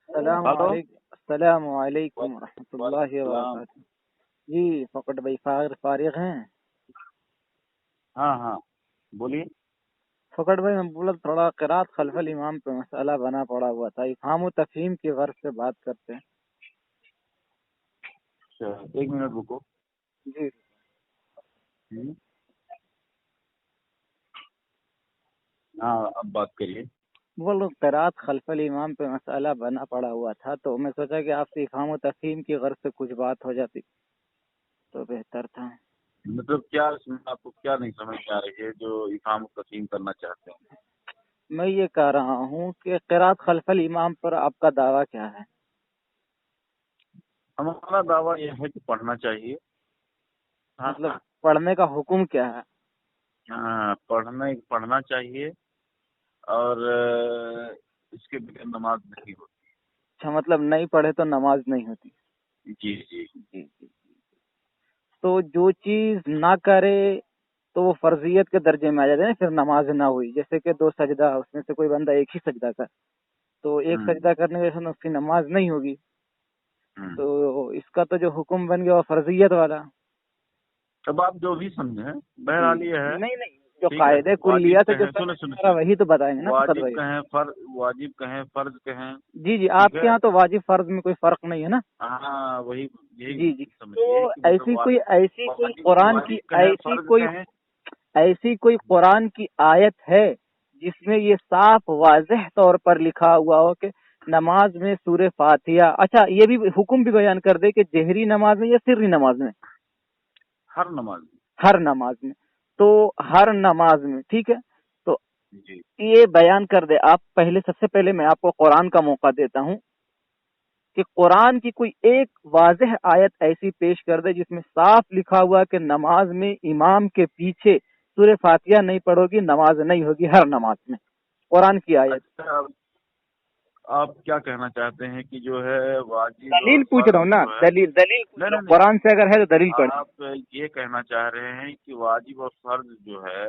Hello السلام علیکم ورحمۃ اللہ السلام. وبرکاتہ. جی فقط بھائی فارغ ہیں؟ ہاں بولیے. فقط بھائی میں بولا تھوڑا قرات خلف الامام پہ مسئلہ بنا پڑا ہوا تھا، افہام و تفہیم کی غرض سے بات کرتے ہیں. اچھا 1 منٹ رکو. جی ہاں اب بات کریے. بولو قرات خلف الامام پہ مسئلہ بنا پڑا ہوا تھا، تو میں سوچا کہ آپ سے افہام و تفہیم کی غرض سے کچھ بات ہو جاتی تو بہتر تھا. مطلب کیا اس میں آپ کو کیا نہیں سمجھ میں آ رہی ہے جو افہام و تفہیم کرنا چاہتے ہیں؟ میں یہ کہہ رہا ہوں کہ قرات خلف الامام پر آپ کا دعویٰ کیا ہے؟ ہمارا دعویٰ یہ ہے کہ پڑھنا چاہیے. ہاں مطلب پڑھنے کا حکم کیا ہے؟ پڑھنا چاہیے اور اس کے بغیر نماز نہیں ہوتی. اچھا، مطلب نہیں پڑھے تو نماز نہیں ہوتی. جی جی. جی جی. تو جو چیز نہ کرے تو وہ فرضیت کے درجے میں آ جاتے ہیں، پھر نماز نہ ہوئی. جیسے کہ 2 سجدہ، اس میں سے کوئی بندہ ایک ہی سجدہ کر، تو ایک سجدہ کرنے کی وجہ سے اس کی نماز نہیں ہوگی. تو اس کا تو جو حکم بن گیا وہ فرضیت والا. اب آپ جو بھی سمجھیں، بہرحال یہ ہے. نہیں جو قاعدے کلیات ہے وہی تو بتائیں گے نا. واجب کہیں واجب کہیں فرض کہیں. جی آپ کے ہاں تو واجب فرض میں کوئی فرق نہیں ہے نا. ہاں وہی جی تو ایسی کوئی قرآن کی ایسی کوئی قرآن کی آیت ہے جس میں یہ صاف واضح طور پر لکھا ہوا ہو کہ نماز میں سورہ فاتحہ، اچھا یہ بھی حکم بھی بیان کر دے کہ جہری نماز میں یا سری نماز میں؟ ہر نماز میں. تو ہر نماز میں ٹھیک ہے. تو یہ بیان کر دے آپ. سب سے پہلے میں آپ کو قرآن کا موقع دیتا ہوں کہ قرآن کی کوئی ایک واضح آیت ایسی پیش کر دے جس میں صاف لکھا ہوا کہ نماز میں امام کے پیچھے سورہ فاتحہ نہیں پڑھو گی نماز نہیں ہوگی ہر نماز میں. قرآن کی آیت. آپ کیا کہنا چاہتے ہیں کہ جو ہے واجب دلیل پوچھ رہا ہوں نا. دلیل قرآن سے اگر ہے تو دلیل پڑھ. آپ یہ کہنا چاہ رہے ہیں کہ واجب اور فرض جو ہے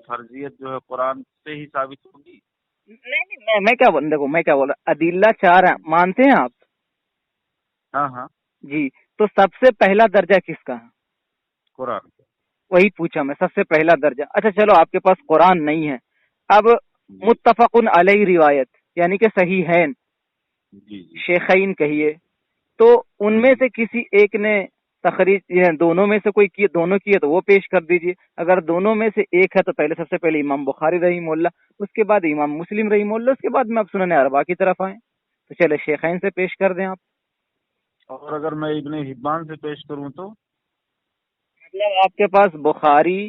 فرضیت جو ہے قرآن سے ہی ثابت ہوگی؟ نہیں میں کیا بول رہا ادلہ 4 مانتے ہیں آپ؟ ہاں جی. تو سب سے پہلا درجہ کس کا ہے؟ قرآن. وہی پوچھا میں، سب سے پہلا درجہ. اچھا چلو آپ کے پاس قرآن نہیں ہے. اب متفق علیہ روایت یعنی کہ صحیحین شیخین کہیے، تو ان میں سے کسی ایک نے تخریج دونوں میں سے کوئی کیے، دونوں کیے تو وہ پیش کر دیجئے. اگر دونوں میں سے ایک ہے تو سب سے پہلے امام بخاری رحمہ اللہ، اس کے بعد امام مسلم رحمہ اللہ، اس کے بعد میں اب سنن اربعہ کی طرف آئیں. تو چلے شیخین سے پیش کر دیں آپ. اور اگر میں ابن حبان سے پیش کروں تو مطلب آپ کے پاس بخاری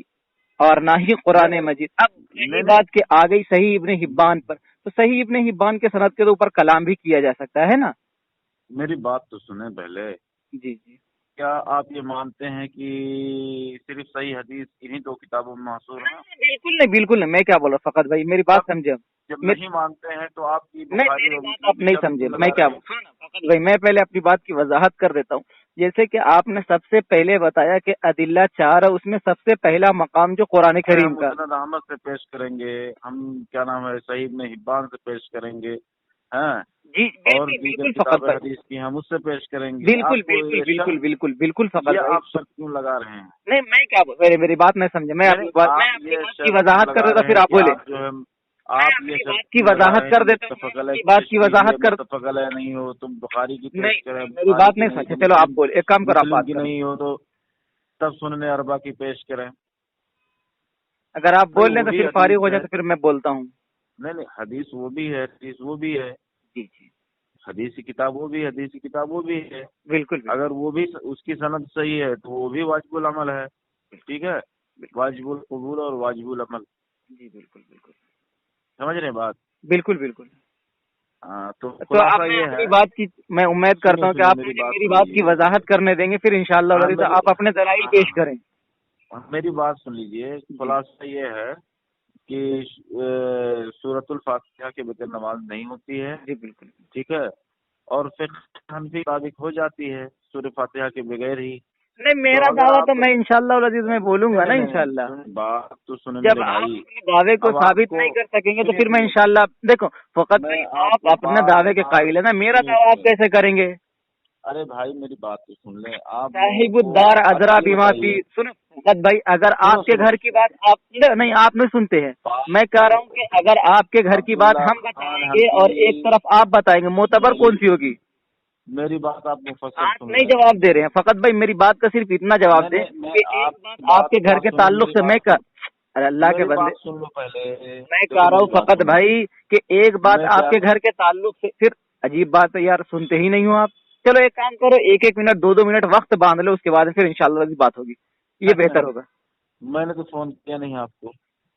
اور نہ ہی قرآن مجید. اب یہ بات کہ آ گئی صحیح ابن حبان پر، تو صحیح ابن حبان کے سند کے اوپر کلام بھی کیا جا سکتا ہے نا. میری بات تو سنیں پہلے. جی کیا آپ یہ مانتے ہیں کہ صرف صحیح حدیث انہی 2 کتابوں میں محصور ہے؟ بالکل نہیں. میں کیا بول رہا ہوں فقط بھائی میری بات سمجھے. جب نہیں مانتے ہیں تو آپ کی آپ نہیں سمجھے. میں کیا بھائی میں پہلے اپنی بات کی وضاحت کر دیتا ہوں. جیسے کہ آپ نے سب سے پہلے بتایا کہ ادلہ 4 ہے، اس میں سب سے پہلا مقام جو قرآن کریم کا مسند احمد سے پیش کریں گے ہم، کیا نام ہے صحیح ابن حبان سے پیش کریں گے. ہاں جی اور دیگر کتابیں حدیث کی ہم اس سے پیش کریں گے. بالکل فقط یہ آپ شرط کیوں لگا رہے ہیں؟ نہیں میں کیا میری بات نہیں سمجھے. میں اپنی بات کی وضاحت کر دیتا پھر آپ بولے. آپ یہ بات کی وضاحت کر دیتے بات کی وضاحت کر نہیں ہو تم بخاری کی پیش کریں، میری بات نہیں سمجھے. چلو آپ بولے، ایک کام کرو آپ بات نہیں ہو تو تب سنن اربعہ کی پیش کریں. اگر آپ بول لیں تو پھر فارغ ہو جائے تو پھر میں بولتا ہوں. نہیں حدیث وہ بھی ہے، حدیث وہ بھی ہے. جی حدیث کی کتاب وہ بھی ہے، حدیث کی کتاب وہ بھی ہے. بالکل اگر وہ بھی اس کی سند صحیح ہے تو وہ بھی واجب العمل ہے. ٹھیک ہے، واجب القبول اور واجب العمل. جی بالکل سمجھ رہے بات؟ بالکل. ہاں تو بات کی میں امید کرتا ہوں کہ آپ میری بات کی وضاحت کرنے دیں گے، پھر انشاءاللہ آپ اپنے دلائل پیش کریں. میری بات سن لیجئے. خلاصہ یہ ہے کہ سورۃ الفاتحہ کے بغیر نماز نہیں ہوتی ہے. جی بالکل. ٹھیک ہے، اور فقہ حنفی مطابق ہو جاتی ہے سورۃ فاتحہ کے بغیر ہی. نہیں میرا دعویٰ تو میں انشاءاللہ العزیز میں بولوں گا نا انشاءاللہ. بات تو سنیں جب میرے آپ بھائی. اپنے دعوے کو ثابت نہیں کر سکیں گے تو پھر میں انشاءاللہ دیکھو فقط بھائی آپ اپنے دعوے کے قائل ہیں نا, میرا دعویٰ آپ کیسے کریں گے؟ ارے بھائی میری بات تو سن لیں آپ. صاحب الدار ادرا بما فی. سنو فقط بھائی, اگر آپ کے گھر کی بات آپ نہیں آپ نہیں سنتے ہیں, میں کہہ رہا ہوں کہ اگر آپ کے گھر کی بات ہم بتائیں گے اور ایک طرف آپ بتائیں گے, معتبر کون سی ہوگی؟ میری بات آپ مفصل آپ سن نہیں لیں. جواب دے رہے ہیں. فقط بھائی میری بات کا صرف اتنا جواب دیں کہ ایک بات آپ کے گھر کے تعلق سے میں ارے اللہ کے بندے سن لو پہلے. میں کہہ رہا ہوں فقط بھائی کہ ایک بات آپ کے گھر کے تعلق سے, پھر عجیب بات ہے یار, سنتے ہی نہیں ہو آپ. چلو ایک کام کرو, ایک منٹ دو منٹ وقت باندھ لو, اس کے بعد پھر انشاءاللہ بات ہوگی, یہ بہتر ہوگا. میں نے تو فون کیا نہیں آپ کو.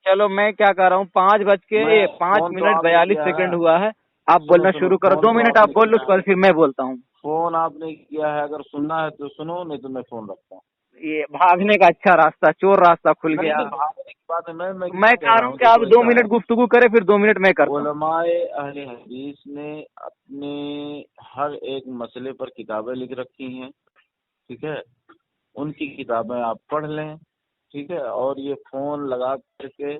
چلو میں کیا کہہ رہا ہوں, 5:05 ہوا ہے, آپ بولنا شروع کرو. 2 منٹ آپ بول لو, اس کے بعد پھر میں بولتا ہوں. فون آپ نے کیا ہے, اگر سننا ہے تو سنو, نہیں تو میں فون رکھتا ہوں. یہ بھاگنے کا اچھا راستہ, چور راستہ کھل گیا. بھاگنے کی بات ہے, میں کہہ رہا ہوں کہ آپ 2 منٹ گفتگو کریں, پھر 2 منٹ میں کرتا ہوں. علماء اہل حدیث نے اپنے ہر ایک مسئلے پر کتابیں لکھ رکھی ہیں, ٹھیک ہے, ان کی کتابیں آپ پڑھ لیں, ٹھیک ہے. اور یہ فون لگا کر کے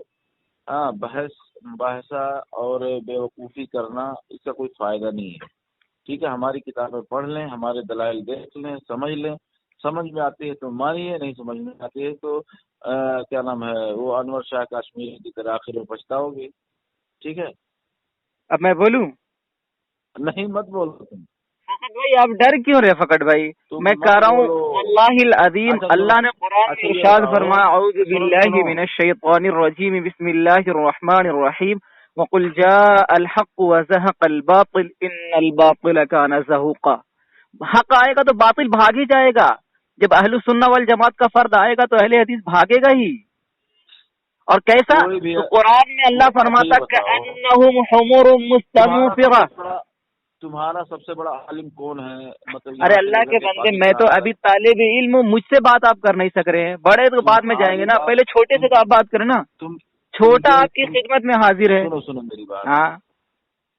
بحثہ اور بیوقوفی کرنا, اس کا کوئی فائدہ نہیں ہے, ٹھیک ہے. ہماری کتابیں پڑھ لیں, ہمارے دلائل دیکھ لیں, سمجھ لیں. سمجھ میں آتی ہے تو مانیے, نہیں سمجھ میں آتی ہے تو کیا نام ہے, وہ انور شاہ کشمیری کی طرح آخر میں پچھتاؤ گے, ٹھیک ہے. اب میں بولوں؟ نہیں مت بولو تم. فقط بھائی آپ ڈر کیوں رہے فقط بھائی؟ میں کہہ رہا ہوں اللہ العظیم, اللہ نے قرآن میں ارشاد فرمایا اعوذ باللہ من الشیطان الرجیم بسم اللہ الرحمن الرحیم وقل جاء الحق وزهق الباطل ان الباطل كان زهوقا. حق آئے گا تو باطل بھاگ ہی جائے گا. جب اہل سنہ والجماعت کا فرد آئے گا تو اہل حدیث بھاگے گا ہی. اور کیسا؟ تو قرآن میں اللہ فرماتا کہ انہم حمر مستنفرہ. تمہارا سب سے بڑا عالم کون ہے؟ مطلب ارے اللہ کے بندے, میں تو ابھی طالب علم ہوں, مجھ سے بات آپ کر نہیں سک رہے ہیں. بڑے تو بعد میں جائیں گے نا, پہلے چھوٹے سے تو آپ بات کریں نا. چھوٹا آپ کی خدمت میں حاضر ہے. سنو میری بات. ہاں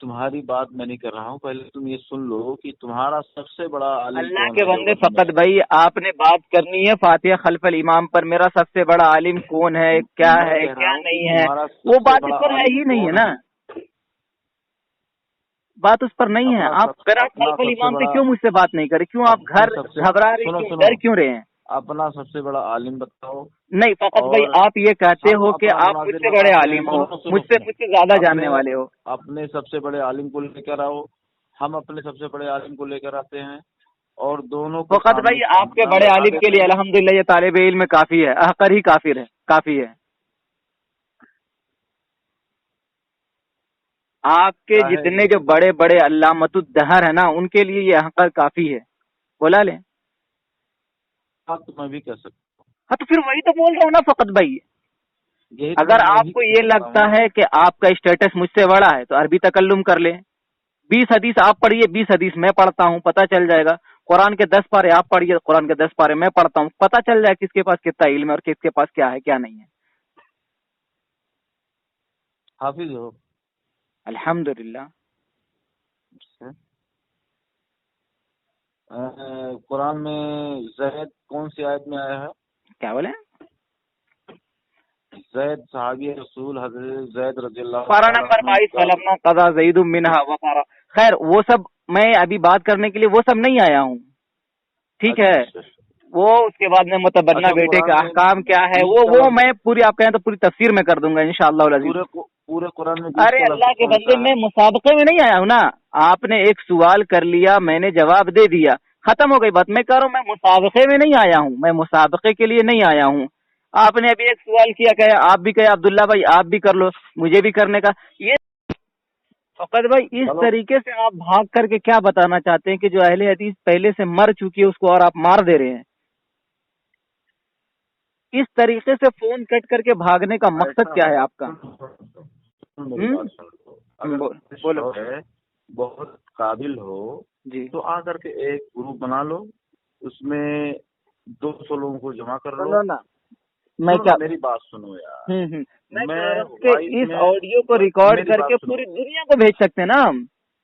تمہاری بات میں نہیں کر رہا ہوں, پہلے تم یہ سن لو کہ تمہارا سب سے بڑا عالم اللہ کے بندے. فقط بھائی آپ نے بات کرنی ہے فاتحہ خلف الامام پر, میرا سب سے بڑا عالم کون ہے, کیا ہے, کیا نہیں ہے, وہ بات اس پر ہے ہی نہیں ہے نا, بات اس پر نہیں ہے. آپ قرات خلف الامام پہ کیوں مجھ سے بات نہیں کرے, کیوں آپ گھر گھبرا رہے, ڈر کیوں رہے ہیں؟ اپنا سب سے بڑا عالم بتاؤ. نہیں فقط بھائی آپ یہ کہتے ہو کہ آپ مجھ سے بڑے عالم ہو, مجھ سے زیادہ جاننے والے ہو. اپنے سب سے بڑے عالم کو لے کر آؤ, ہم اپنے سب سے بڑے عالم کو لے کر آتے ہیں, اور دونوں کو. فقط بھائی آپ کے بڑے عالم کے لیے الحمدللہ یہ طالب علم کافی ہے, احقر ہی کافی ہے. آپ کے جتنے جو بڑے بڑے علامت الدہر ہیں نا, ان کے لیے یہ احقر کافی ہے. بولا لیں میں بھی کہہ سکتا ہوں. ہاں تو پھر وہی تو بول رہا ہوں نا فقط بھائی. اگر آپ کو یہ لگتا ہے کہ آپ کا اسٹیٹس مجھ سے بڑا ہے تو عربی تکلم کر لیں. 20 حدیث آپ پڑھیے, 20 حدیث میں پڑھتا ہوں, پتہ چل جائے گا. قرآن کے 10 پارے آپ پڑھیے, قرآن کے 10 پارے میں پڑھتا ہوں, پتہ چل جائے کس کے پاس کتنا علم ہے اور کس کے پاس کیا ہے کیا نہیں ہے. حافظ ہو الحمدللہ. قرآن میں زید کون سی آیت میں آیا ہے؟ کیا بولے؟ زید صحابی رسول حضرت زید رضی اللہ پارہ نمبر 22 فلما قضا زید منها وطرا. خیر وہ سب میں ابھی بات کرنے کے لیے وہ سب نہیں آیا ہوں, ٹھیک ہے. وہ اس کے بعد میں متبنہ بیٹے کا احکام کیا ہے وہ میں پوری آپ کہیں تو پوری تفسیر میں کر دوں گا انشاءاللہ العزیز. پورے قرآن میں. ارے اللہ کے بندے, میں مسابقے میں نہیں آیا ہوں نا. آپ نے ایک سوال کر لیا, میں نے جواب دے دیا, ختم ہو گئی بات. میں کہہ رہا ہوں میں مسابقے میں نہیں آیا ہوں, میں مسابقے کے لیے نہیں آیا ہوں. آپ نے ابھی ایک سوال کیا کہ آپ بھی کہے عبداللہ بھائی آپ بھی کر لو, مجھے بھی کرنے کا. یہ فقط بھائی اس طریقے سے آپ بھاگ کر کے کیا بتانا چاہتے ہیں کہ جو اہل حدیث پہلے سے مر چکی ہے اس کو اور آپ مار دے رہے ہیں. اس طریقے سے فون کٹ کر کے بھاگنے کا مقصد کیا ہے آپ کا؟ بولو. بہت قابل ہو جی تو آ کر کے ایک گروپ بنا لو, اس میں 200 لوگوں کو جمع کر لو. میں کیا, میری بات سنو یار, میں اس آڈیو کو ریکارڈ کر کے پوری دنیا کو بھیج سکتے ہیں نا ہم.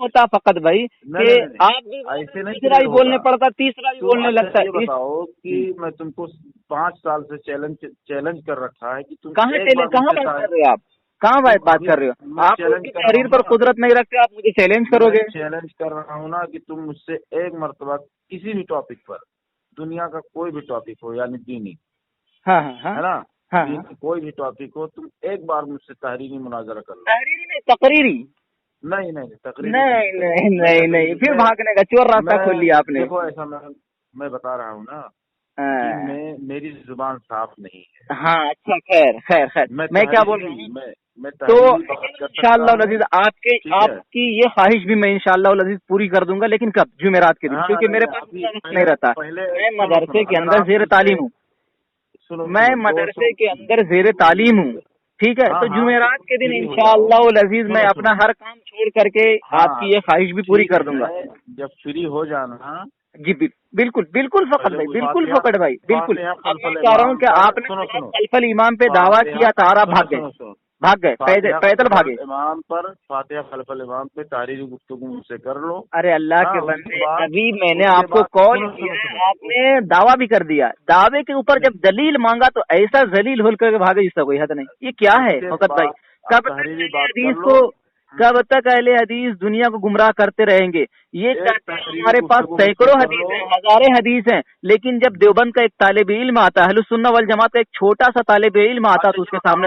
ہوتا فقط بھائی کہ آپ بھی ایسے نہیں تیسرا ہی بولنے پڑتا، تیسرا بھی بولنے لگتا ہے. بتاؤ کہ میں تم کو 5 سال سے چیلنج کر رکھا ہے کہ تم کہاں بات کر رہے ہو آپ؟ کہاں بات کر رہے ہو آپ؟ کی تحریر پر قدرت نہیں رکھتے، آپ مجھے چیلنج کرو گے؟ چیلنج کر رہا ہوں نا کہ تم مجھ سے ایک مرتبہ کسی بھی ٹاپک پر، دنیا کا کوئی بھی ٹاپک ہو یعنی دینی، ہاں ہاں ہے نا، کوئی بھی ٹاپک ہو، تم ایک بار مجھ سے تحریری مناظرہ کر لو. تحریری نہیں، تقریری. نہیں تقریری نہیں پھر بھاگنے کا چور راستہ کھول لیا آپ نے. دیکھو ایسا میں بتا رہا ہوں نا کہ میری زبان صاف نہیں ہے. ہاں اچھا، خیر میں کیا بول رہا ہوں، تو انشاءاللہ العزیز آپ کی یہ خواہش بھی میں انشاءاللہ العزیز پوری کر دوں گا، لیکن کب؟ جمعرات کے دن، کیونکہ میرے پاس نہیں رہتا. میں مدرسے کے اندر زیر تعلیم ہوں. میں مدرسے کے اندر زیر تعلیم ہوں، ٹھیک ہے. تو جمعرات کے دن انشاءاللہ العزیز میں اپنا ہر کام چھوڑ کر کے آپ کی یہ خواہش بھی پوری کر دوں گا. جب فری ہو جانا. جی بالکل فقط بھائی، بالکل فقط بھائی، بالکل. اب میں چاہ رہا ہوں کہ آپ نے خلف الامام پہ دعویٰ کیا تھا اور آپ بھاگ گئے پیدل بھاگے. امام پر فاتحہ خلف الامام پہ تحریری گفتگو مجھ سے کر لو. ارے اللہ کے بندے، ابھی میں نے آپ کو کال کیا، آپ نے دعویٰ بھی کر دیا. دعوے کے اوپر جب دلیل مانگا تو ایسا ذلیل ہو کر بھاگے جس کا کوئی حد نہیں. یہ کیا ہے فقط بھائی؟ کب تک اہل حدیث دنیا کو گمراہ کرتے رہیں گے؟ یہ ہمارے پاس سینکڑوں حدیث ہیں، ہزاریں حدیث ہیں، لیکن جب دیوبند کا ایک طالب علم آتا ہے، اہل سنت والجماعت کا ایک چھوٹا سا طالب علم آتا تو اس کے سامنے